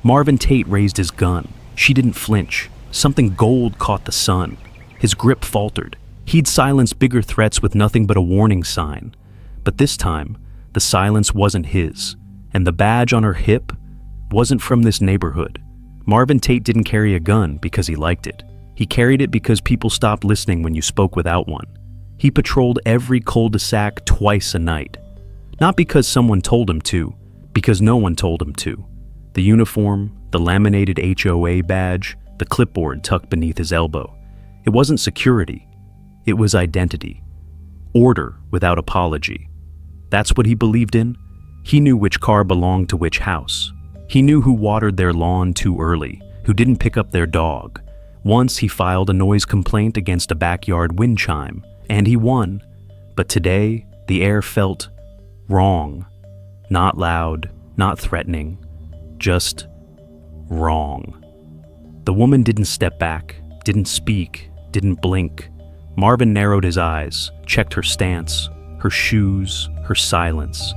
Marvin Tate raised his gun. She didn't flinch. Something gold caught the sun. His grip faltered. He'd silenced bigger threats with nothing but a warning sign. But this time, the silence wasn't his, and the badge on her hip wasn't from this neighborhood. Marvin Tate didn't carry a gun because he liked it. He carried it because people stopped listening when you spoke without one. He patrolled every cul-de-sac twice a night. Not because someone told him to, because no one told him to. The uniform, the laminated HOA badge, the clipboard tucked beneath his elbow. It wasn't security. It was identity. Order without apology. That's what he believed in. He knew which car belonged to which house. He knew who watered their lawn too early, who didn't pick up their dog. Once he filed a noise complaint against a backyard wind chime, and he won. But today, the air felt wrong. Not loud, not threatening, just wrong. The woman didn't step back, didn't speak, didn't blink. Marvin narrowed his eyes, checked her stance, her shoes, her silence.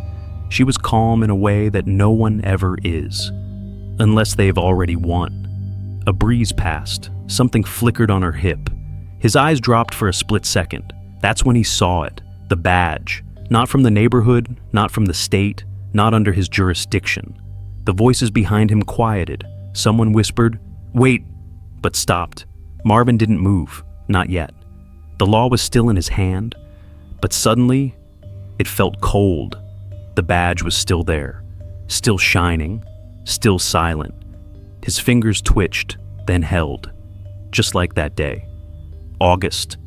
She was calm in a way that no one ever is, unless they've already won. A breeze passed, something flickered on her hip. His eyes dropped for a split second. That's when he saw it, the badge. Not from the neighborhood, not from the state, not under his jurisdiction. The voices behind him quieted. Someone whispered, "Wait," but stopped. Marvin didn't move, not yet. The law was still in his hand, but suddenly, it felt cold. The badge was still there, still shining, still silent. His fingers twitched, then held, just like that day. August,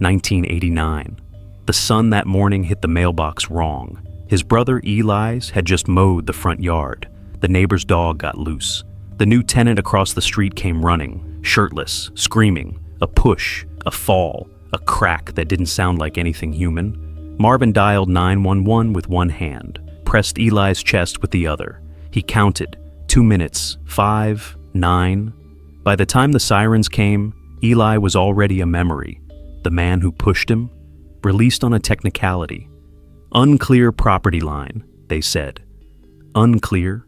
1989. The sun that morning hit the mailbox wrong. His brother Eli's had just mowed the front yard. The neighbor's dog got loose. The new tenant across the street came running, shirtless, screaming. A push, a fall, a crack that didn't sound like anything human. Marvin dialed 911 with one hand, pressed Eli's chest with the other. He counted, 2 minutes, 5, 9. By the time the sirens came, Eli was already a memory. The man who pushed him, released on a technicality. Unclear property line, they said. Unclear?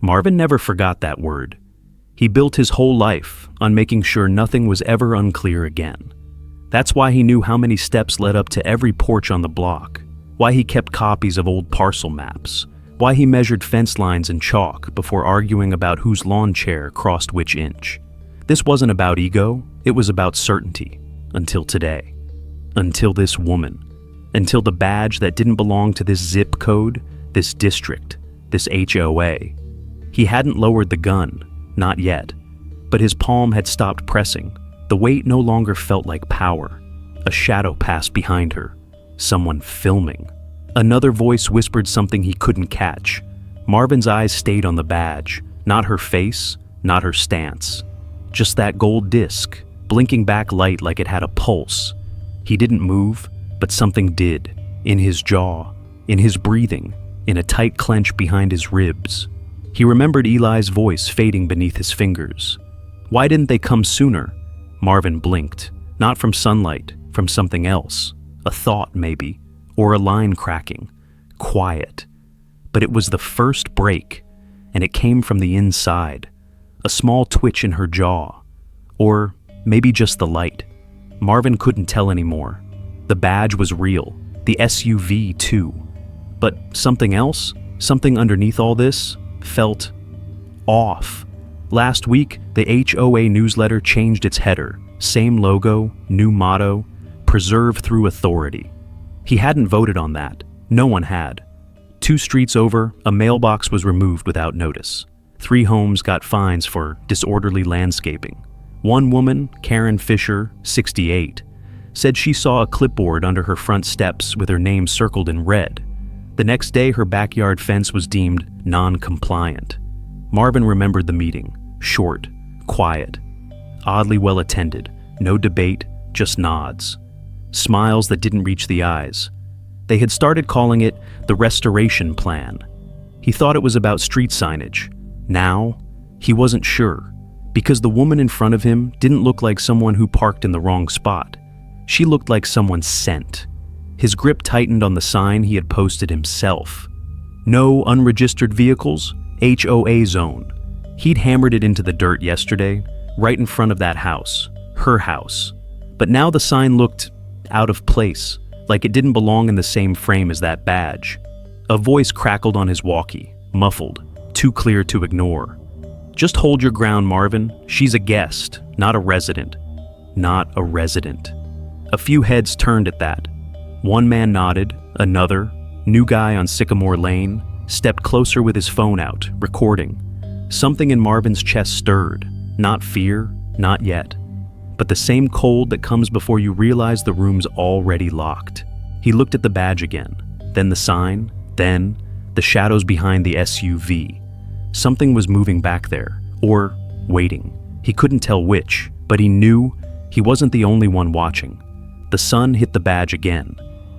Marvin never forgot that word. He built his whole life on making sure nothing was ever unclear again. That's why he knew how many steps led up to every porch on the block, why he kept copies of old parcel maps, why he measured fence lines in chalk before arguing about whose lawn chair crossed which inch. This wasn't about ego, it was about certainty, until today. Until this woman. Until the badge that didn't belong to this zip code, this district, this HOA. He hadn't lowered the gun, not yet, but his palm had stopped pressing. The weight no longer felt like power. A shadow passed behind her. Someone filming. Another voice whispered something he couldn't catch. Marvin's eyes stayed on the badge, not her face, not her stance. Just that gold disc, blinking back light like it had a pulse. He didn't move, but something did. In his jaw, in his breathing, in a tight clench behind his ribs. He remembered Eli's voice fading beneath his fingers. Why didn't they come sooner? Marvin blinked. Not from sunlight, from something else. A thought, maybe. Or a line cracking. Quiet. But it was the first break, and it came from the inside. A small twitch in her jaw. Or maybe just the light. Marvin couldn't tell anymore. The badge was real. The SUV, too. But something else, something underneath all this, felt off. Last week, the HOA newsletter changed its header. Same logo, new motto, preserve through authority. He hadn't voted on that. No one had. 2 streets over, a mailbox was removed without notice. 3 homes got fines for disorderly landscaping. One woman, Karen Fisher, 68, said she saw a clipboard under her front steps with her name circled in red. The next day, her backyard fence was deemed non-compliant. Marvin remembered the meeting. Short, quiet, oddly well attended. No debate, just nods. Smiles that didn't reach the eyes. They had started calling it the restoration plan. He thought it was about street signage. Now, he wasn't sure, because the woman in front of him didn't look like someone who parked in the wrong spot. She looked like someone sent. His grip tightened on the sign he had posted himself. No unregistered vehicles, HOA zone. He'd hammered it into the dirt yesterday, right in front of that house, her house. But now the sign looked out of place, like it didn't belong in the same frame as that badge. A voice crackled on his walkie, muffled, too clear to ignore. "Just hold your ground, Marvin. She's a guest, not a resident." Not a resident. A few heads turned at that. One man nodded, another, new guy on Sycamore Lane, stepped closer with his phone out, recording. Something in Marvin's chest stirred. Not fear, not yet. But the same cold that comes before you realize the room's already locked. He looked at the badge again, then the sign, then the shadows behind the SUV. Something was moving back there, or waiting. He couldn't tell which, but he knew he wasn't the only one watching. The sun hit the badge again.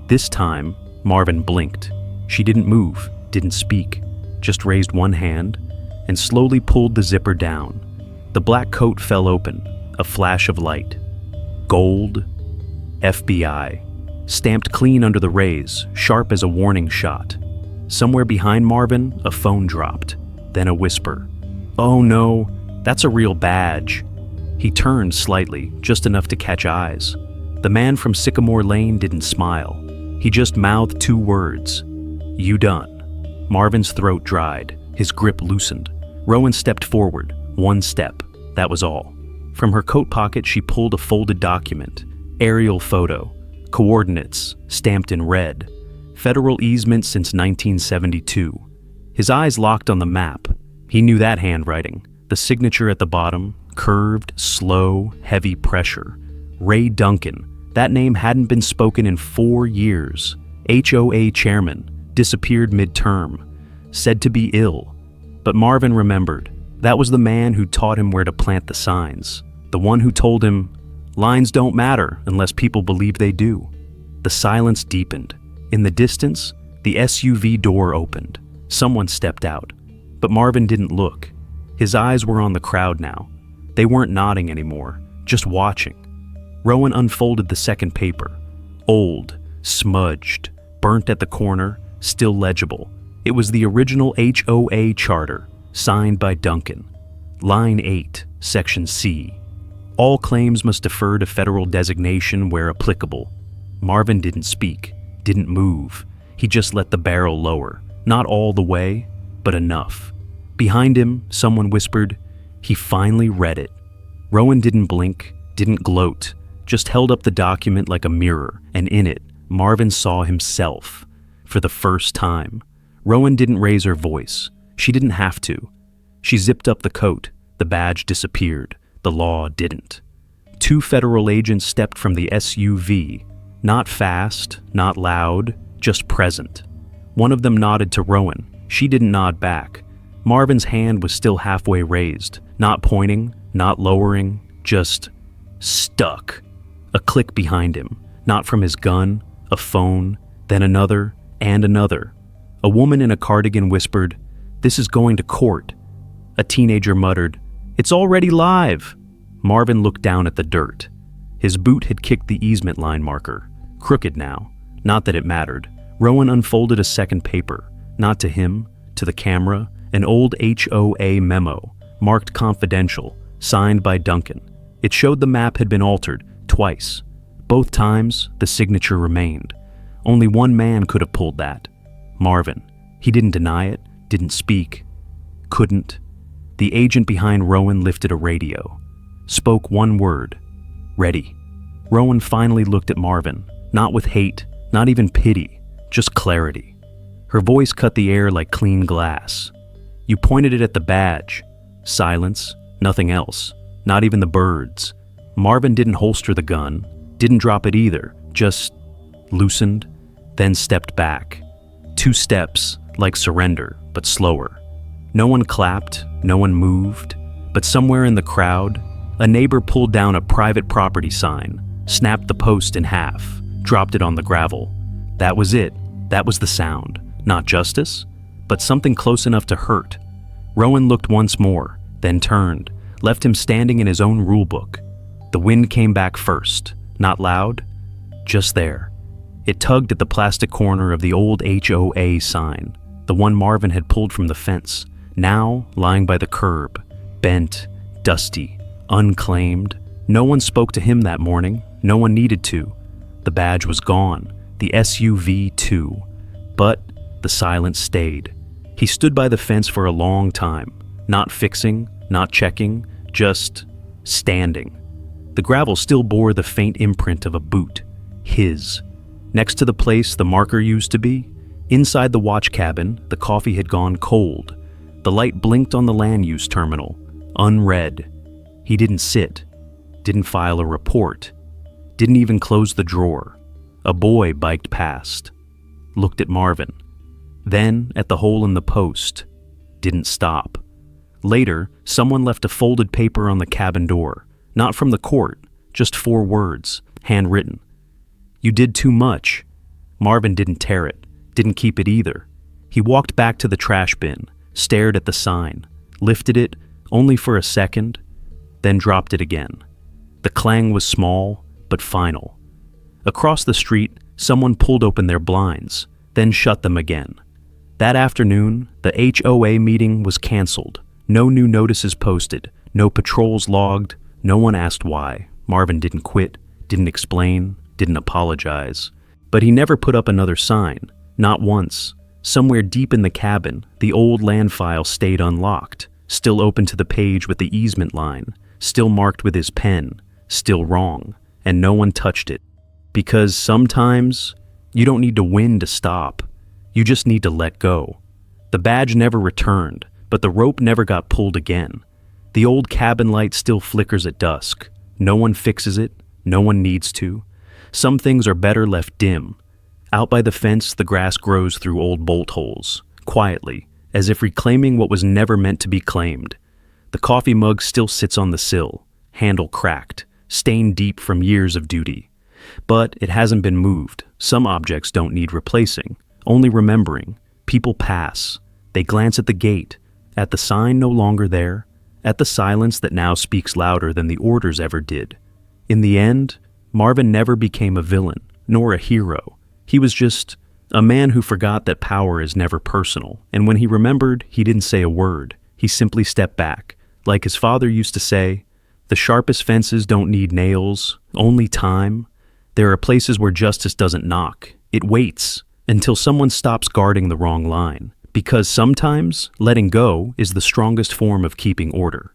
This time, Marvin blinked. She didn't move, didn't speak, just raised one hand and slowly pulled the zipper down. The black coat fell open, a flash of light. Gold, FBI, stamped clean under the rays, sharp as a warning shot. Somewhere behind Marvin, a phone dropped, then a whisper. "Oh no, that's a real badge." He turned slightly, just enough to catch eyes. The man from Sycamore Lane didn't smile. He just mouthed two words. "You done." Marvin's throat dried, his grip loosened. Rowan stepped forward, one step, that was all. From her coat pocket she pulled a folded document, aerial photo, coordinates, stamped in red. Federal easement since 1972. His eyes locked on the map. He knew that handwriting, the signature at the bottom, curved, slow, heavy pressure. Ray Duncan. That name hadn't been spoken in 4 years. HOA chairman, disappeared mid-term, said to be ill. But Marvin remembered. That was the man who taught him where to plant the signs. The one who told him, lines don't matter unless people believe they do. The silence deepened. In the distance, the SUV door opened. Someone stepped out. But Marvin didn't look. His eyes were on the crowd now. They weren't nodding anymore, just watching. Rowan unfolded the second paper. Old, smudged, burnt at the corner, still legible. It was the original HOA charter, signed by Duncan. Line 8, Section C. All claims must defer to federal designation where applicable. Marvin didn't speak, didn't move. He just let the barrel lower. Not all the way, but enough. Behind him, someone whispered, he finally read it. Rowan didn't blink, didn't gloat, just held up the document like a mirror, and in it, Marvin saw himself. For the first time. Rowan didn't raise her voice. She didn't have to. She zipped up the coat. The badge disappeared. The law didn't. 2 federal agents stepped from the SUV. Not fast, not loud, just present. One of them nodded to Rowan. She didn't nod back. Marvin's hand was still halfway raised, not pointing, not lowering, just stuck. A click behind him, not from his gun, a phone, then another, and another. A woman in a cardigan whispered, "This is going to court." A teenager muttered, "It's already live." Marvin looked down at the dirt. His boot had kicked the easement line marker, crooked now. Not that it mattered. Rowan unfolded a second paper, not to him, to the camera, an old HOA memo, marked confidential, signed by Duncan. It showed the map had been altered twice. Both times, the signature remained. Only one man could have pulled that. Marvin. He didn't deny it, didn't speak, couldn't. The agent behind Rowan lifted a radio, spoke one word, "Ready." Rowan finally looked at Marvin, not with hate, not even pity, just clarity. Her voice cut the air like clean glass. "You pointed it at the badge." Silence, nothing else, not even the birds. Marvin didn't holster the gun, didn't drop it either, just loosened, then stepped back. 2 steps, like surrender, but slower. No one clapped, no one moved, but somewhere in the crowd, a neighbor pulled down a private property sign, snapped the post in half, dropped it on the gravel. That was it. That was the sound. Not justice, but something close enough to hurt. Rowan looked once more, then turned, left him standing in his own rulebook. The wind came back first, not loud, just there. It tugged at the plastic corner of the old HOA sign, the one Marvin had pulled from the fence, now lying by the curb, bent, dusty, unclaimed. No one spoke to him that morning. No one needed to. The badge was gone. The SUV too. But the silence stayed. He stood by the fence for a long time, not fixing, not checking, just standing. The gravel still bore the faint imprint of a boot. His. Next to the place the marker used to be, inside the watch cabin, the coffee had gone cold. The light blinked on the land use terminal, unread. He didn't sit, didn't file a report, didn't even close the drawer. A boy biked past, looked at Marvin, then at the hole in the post, didn't stop. Later, someone left a folded paper on the cabin door, not from the court, just 4 words, handwritten. You did too much. Marvin didn't tear it, didn't keep it either. He walked back to the trash bin, stared at the sign, lifted it only for a second, then dropped it again. The clang was small, but final. Across the street, someone pulled open their blinds, then shut them again. That afternoon, the HOA meeting was canceled. No new notices posted, no patrols logged, no one asked why. Marvin didn't quit, didn't explain, didn't apologize. But he never put up another sign, not once. Somewhere deep in the cabin, the old land file stayed unlocked, still open to the page with the easement line, still marked with his pen, still wrong, and no one touched it. Because sometimes, you don't need to win to stop. You just need to let go. The badge never returned, but the rope never got pulled again. The old cabin light still flickers at dusk. No one fixes it, no one needs to. Some things are better left dim. Out by the fence, the grass grows through old bolt holes, quietly, as if reclaiming what was never meant to be claimed. The coffee mug still sits on the sill, handle cracked, stained deep from years of duty. But it hasn't been moved. Some objects don't need replacing, only remembering. People pass. They glance at the gate, at the sign no longer there, at the silence that now speaks louder than the orders ever did. In the end, Marvin never became a villain, nor a hero. He was just a man who forgot that power is never personal, and when he remembered, he didn't say a word. He simply stepped back. Like his father used to say, the sharpest fences don't need nails, only time. There are places where justice doesn't knock. It waits until someone stops guarding the wrong line, because sometimes letting go is the strongest form of keeping order.